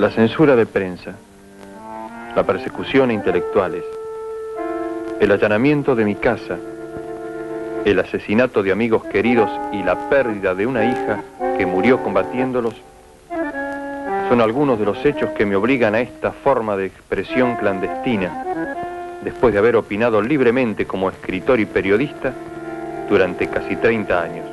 La censura de prensa, la persecución a intelectuales, el allanamiento de mi casa, el asesinato de amigos queridos y la pérdida de una hija que murió combatiéndolos son algunos de los hechos que me obligan a esta forma de expresión clandestina, después de haber opinado libremente como escritor y periodista durante casi 30 años.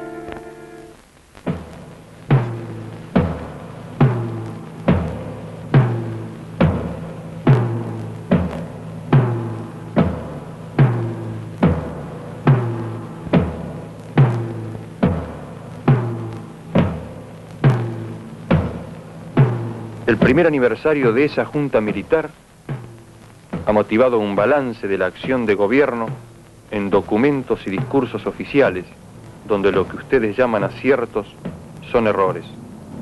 El primer aniversario de esa junta militar ha motivado un balance de la acción de gobierno en documentos y discursos oficiales, donde lo que ustedes llaman aciertos son errores.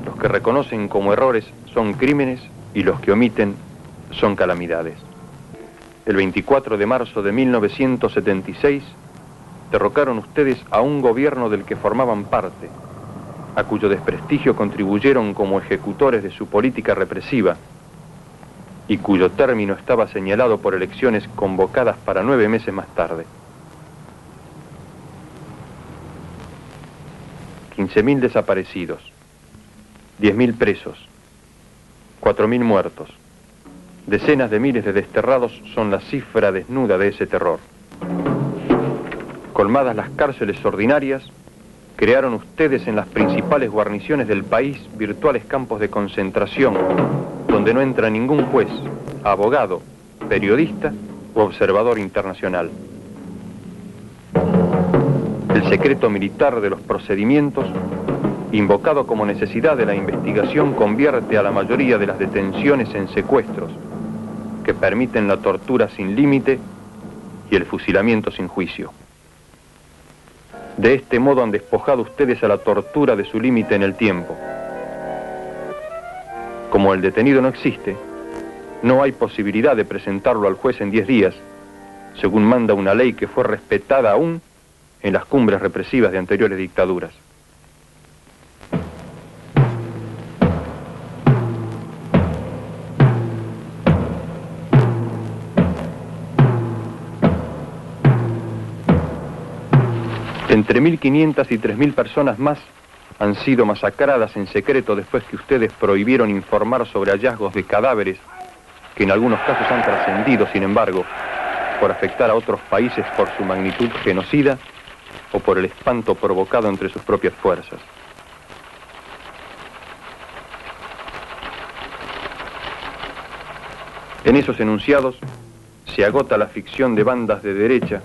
Los que reconocen como errores son crímenes y los que omiten son calamidades. El 24 de marzo de 1976 derrocaron ustedes a un gobierno del que formaban parte, a cuyo desprestigio contribuyeron como ejecutores de su política represiva y cuyo término estaba señalado por elecciones convocadas para 9 meses más tarde. 15.000 desaparecidos, 10.000 presos, 4.000 muertos, decenas de miles de desterrados son la cifra desnuda de ese terror. Colmadas las cárceles ordinarias, crearon ustedes en las principales guarniciones del país virtuales campos de concentración, donde no entra ningún juez, abogado, periodista u observador internacional. El secreto militar de los procedimientos, invocado como necesidad de la investigación, convierte a la mayoría de las detenciones en secuestros, que permiten la tortura sin límite y el fusilamiento sin juicio. De este modo han despojado ustedes a la tortura de su límite en el tiempo. Como el detenido no existe, no hay posibilidad de presentarlo al juez en 10 días, según manda una ley que fue respetada aún en las cumbres represivas de anteriores dictaduras. Entre 1.500 y 3.000 personas más han sido masacradas en secreto después que ustedes prohibieron informar sobre hallazgos de cadáveres que en algunos casos han trascendido, sin embargo, por afectar a otros países por su magnitud genocida o por el espanto provocado entre sus propias fuerzas. En esos enunciados se agota la ficción de bandas de derecha,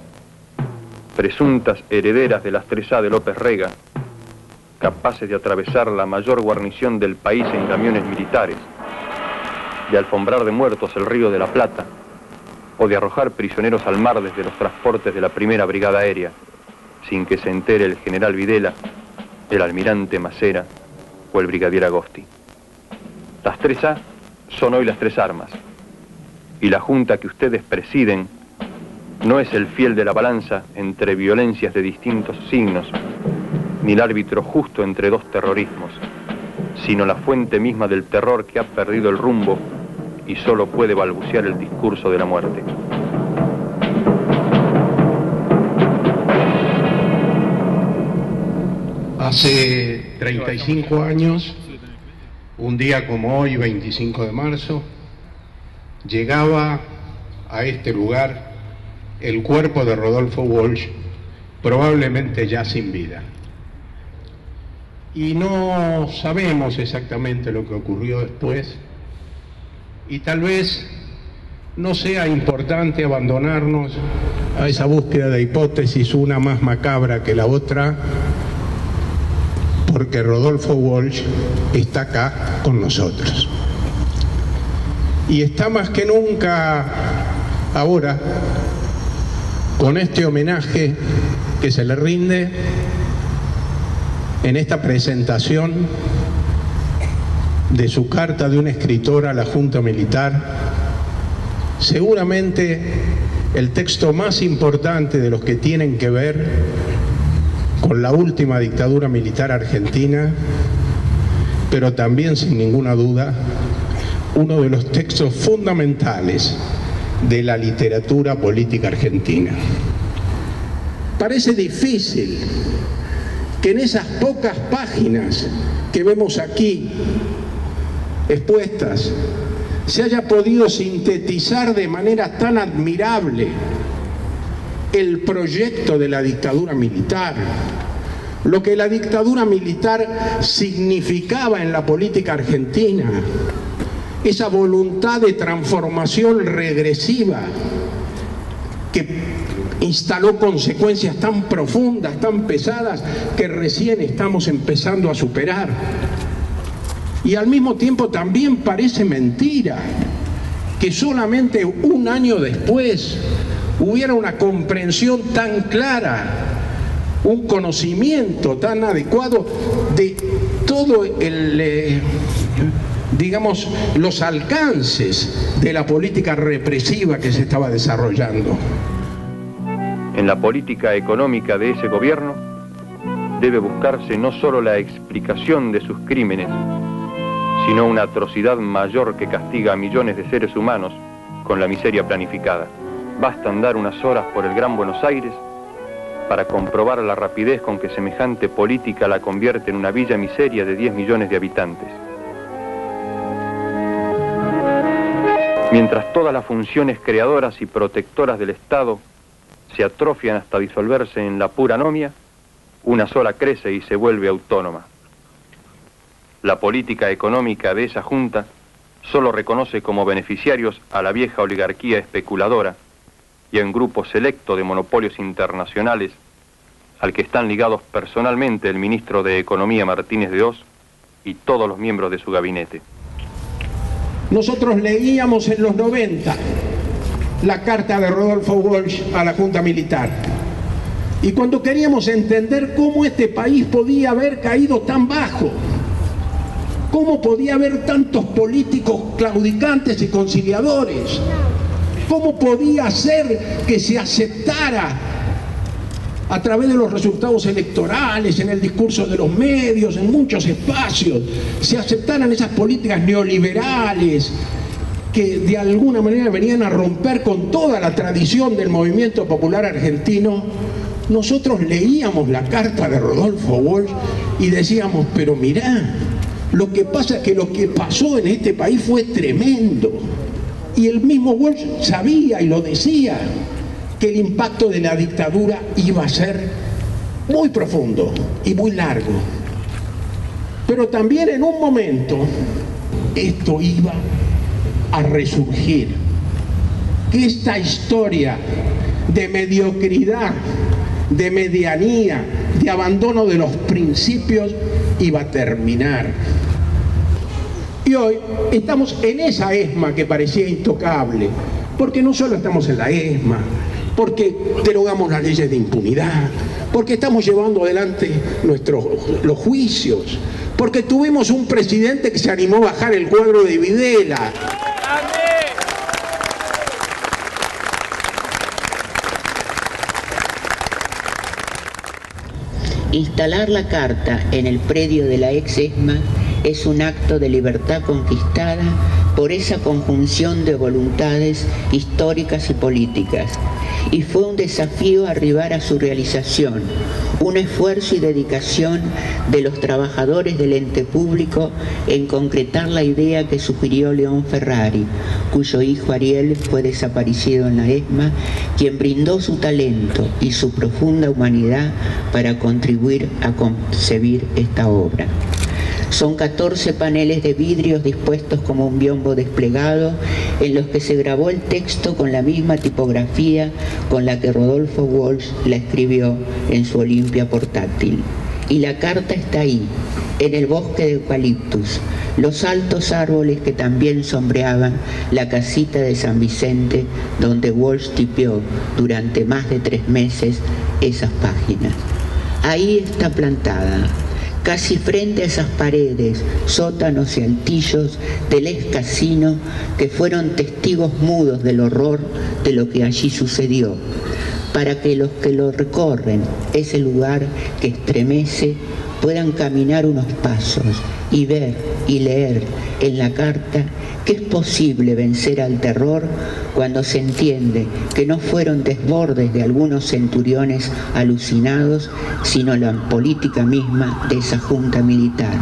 presuntas herederas de las 3A de López Rega, capaces de atravesar la mayor guarnición del país en camiones militares, de alfombrar de muertos el río de la Plata, o de arrojar prisioneros al mar desde los transportes de la Primera Brigada Aérea, sin que se entere el general Videla, el almirante Macera o el brigadier Agosti. Las 3A son hoy las 3 armas, y la junta que ustedes presiden no es el fiel de la balanza entre violencias de distintos signos, ni el árbitro justo entre dos terrorismos, sino la fuente misma del terror que ha perdido el rumbo y solo puede balbucear el discurso de la muerte. Hace 35 años, un día como hoy, 25 de marzo, llegaba a este lugar el cuerpo de Rodolfo Walsh, probablemente ya sin vida. Y no sabemos exactamente lo que ocurrió después, y tal vez no sea importante abandonarnos a esa búsqueda de hipótesis, una más macabra que la otra, porque Rodolfo Walsh está acá con nosotros. Y está más que nunca ahora con este homenaje que se le rinde en esta presentación de su carta de un escritor a la Junta Militar, seguramente el texto más importante de los que tienen que ver con la última dictadura militar argentina, pero también sin ninguna duda uno de los textos fundamentales de la literatura política argentina. Parece difícil que en esas pocas páginas que vemos aquí expuestas se haya podido sintetizar de manera tan admirable el proyecto de la dictadura militar, lo que la dictadura militar significaba en la política argentina, esa voluntad de transformación regresiva que instaló consecuencias tan profundas, tan pesadas, que recién estamos empezando a superar. Y al mismo tiempo también parece mentira que solamente un año después hubiera una comprensión tan clara, un conocimiento tan adecuado de todo digamos, los alcances de la política represiva que se estaba desarrollando. En la política económica de ese gobierno debe buscarse no solo la explicación de sus crímenes, sino una atrocidad mayor que castiga a millones de seres humanos con la miseria planificada. Basta andar unas horas por el Gran Buenos Aires para comprobar la rapidez con que semejante política la convierte en una villa miseria de 10 millones de habitantes. Mientras todas las funciones creadoras y protectoras del Estado se atrofian hasta disolverse en la pura anomia, una sola crece y se vuelve autónoma. La política económica de esa junta solo reconoce como beneficiarios a la vieja oligarquía especuladora y a un grupo selecto de monopolios internacionales al que están ligados personalmente el ministro de Economía Martínez de Hoz y todos los miembros de su gabinete. Nosotros leíamos en los 90 la carta de Rodolfo Walsh a la Junta Militar, y cuando queríamos entender cómo este país podía haber caído tan bajo, cómo podía haber tantos políticos claudicantes y conciliadores, cómo podía ser que se aceptara a través de los resultados electorales, en el discurso de los medios, en muchos espacios, se aceptaran esas políticas neoliberales que de alguna manera venían a romper con toda la tradición del movimiento popular argentino. Nosotros leíamos la carta de Rodolfo Walsh y decíamos, pero mirá, lo que pasa es que lo que pasó en este país fue tremendo. Y el mismo Walsh sabía y lo decía, que el impacto de la dictadura iba a ser muy profundo y muy largo. Pero también en un momento esto iba a resurgir, que esta historia de mediocridad, de medianía, de abandono de los principios iba a terminar. Y hoy estamos en esa ESMA que parecía intocable, porque no solo estamos en la ESMA, porque derogamos las leyes de impunidad, porque estamos llevando adelante los juicios, porque tuvimos un presidente que se animó a bajar el cuadro de Videla. Instalar la carta en el predio de la ex ESMA es un acto de libertad conquistada por esa conjunción de voluntades históricas y políticas, y fue un desafío arribar a su realización, un esfuerzo y dedicación de los trabajadores del ente público en concretar la idea que sugirió León Ferrari, cuyo hijo Ariel fue desaparecido en la ESMA, quien brindó su talento y su profunda humanidad para contribuir a concebir esta obra. Son 14 paneles de vidrios dispuestos como un biombo desplegado, en los que se grabó el texto con la misma tipografía con la que Rodolfo Walsh la escribió en su Olimpia portátil. Y la carta está ahí, en el bosque de eucaliptus, los altos árboles que también sombreaban la casita de San Vicente, donde Walsh tipeó durante más de 3 meses esas páginas. Ahí está plantada, casi frente a esas paredes, sótanos y altillos del ex casino que fueron testigos mudos del horror de lo que allí sucedió, para que los que lo recorren, ese lugar que estremece, puedan caminar unos pasos y ver y leer en la carta que es posible vencer al terror cuando se entiende que no fueron desbordes de algunos centuriones alucinados, sino la política misma de esa junta militar,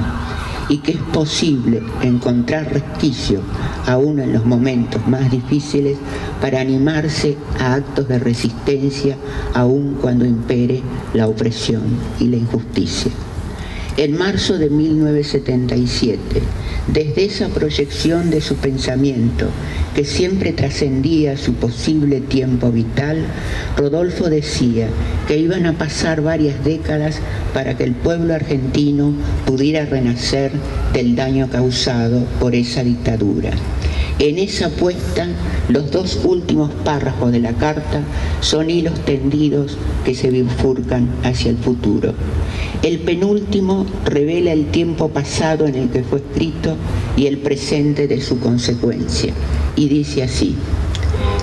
y que es posible encontrar resquicio, aún en los momentos más difíciles, para animarse a actos de resistencia, aun cuando impere la opresión y la injusticia. En marzo de 1977, desde esa proyección de su pensamiento, que siempre trascendía su posible tiempo vital, Rodolfo decía que iban a pasar varias décadas para que el pueblo argentino pudiera renacer del daño causado por esa dictadura. En esa apuesta, los dos últimos párrafos de la carta son hilos tendidos que se bifurcan hacia el futuro. El penúltimo revela el tiempo pasado en el que fue escrito y el presente de su consecuencia. Y dice así: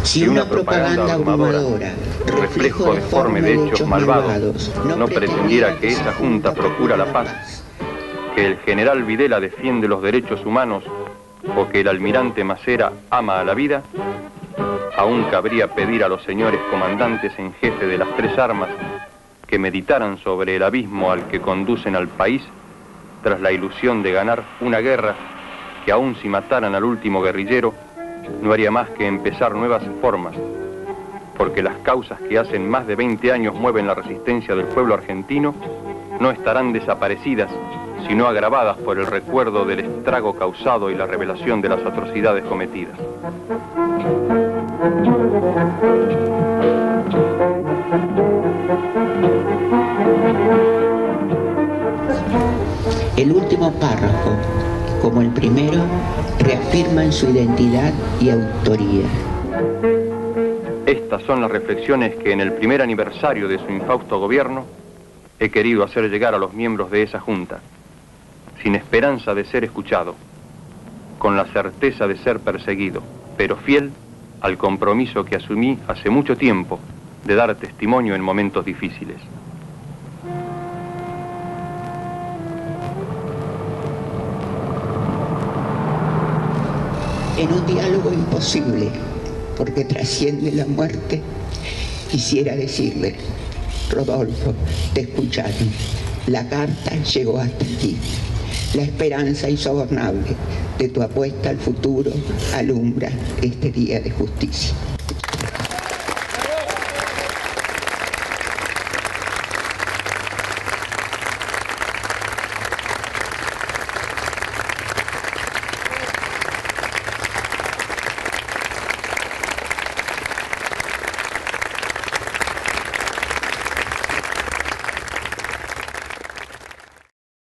si una propaganda abrumadora, reflejo deforme de hechos malvados, no pretendiera que esa junta procura la paz, que el general Videla defiende los derechos humanos o que el almirante Macera ama a la vida, aún cabría pedir a los señores comandantes en jefe de las tres armas que meditaran sobre el abismo al que conducen al país tras la ilusión de ganar una guerra que, aun si mataran al último guerrillero, no haría más que empezar nuevas formas, porque las causas que hacen más de 20 años mueven la resistencia del pueblo argentino no estarán desaparecidas, sino agravadas por el recuerdo del estrago causado y la revelación de las atrocidades cometidas. El último párrafo, como el primero, reafirman su identidad y autoría. Estas son las reflexiones que en el primer aniversario de su infausto gobierno he querido hacer llegar a los miembros de esa junta, sin esperanza de ser escuchado, con la certeza de ser perseguido, pero fiel al compromiso que asumí hace mucho tiempo de dar testimonio en momentos difíciles. En un diálogo imposible, porque trasciende la muerte, quisiera decirle: Rodolfo, te escucharon. La carta llegó hasta ti. La esperanza insobornable de tu apuesta al futuro alumbra este día de justicia.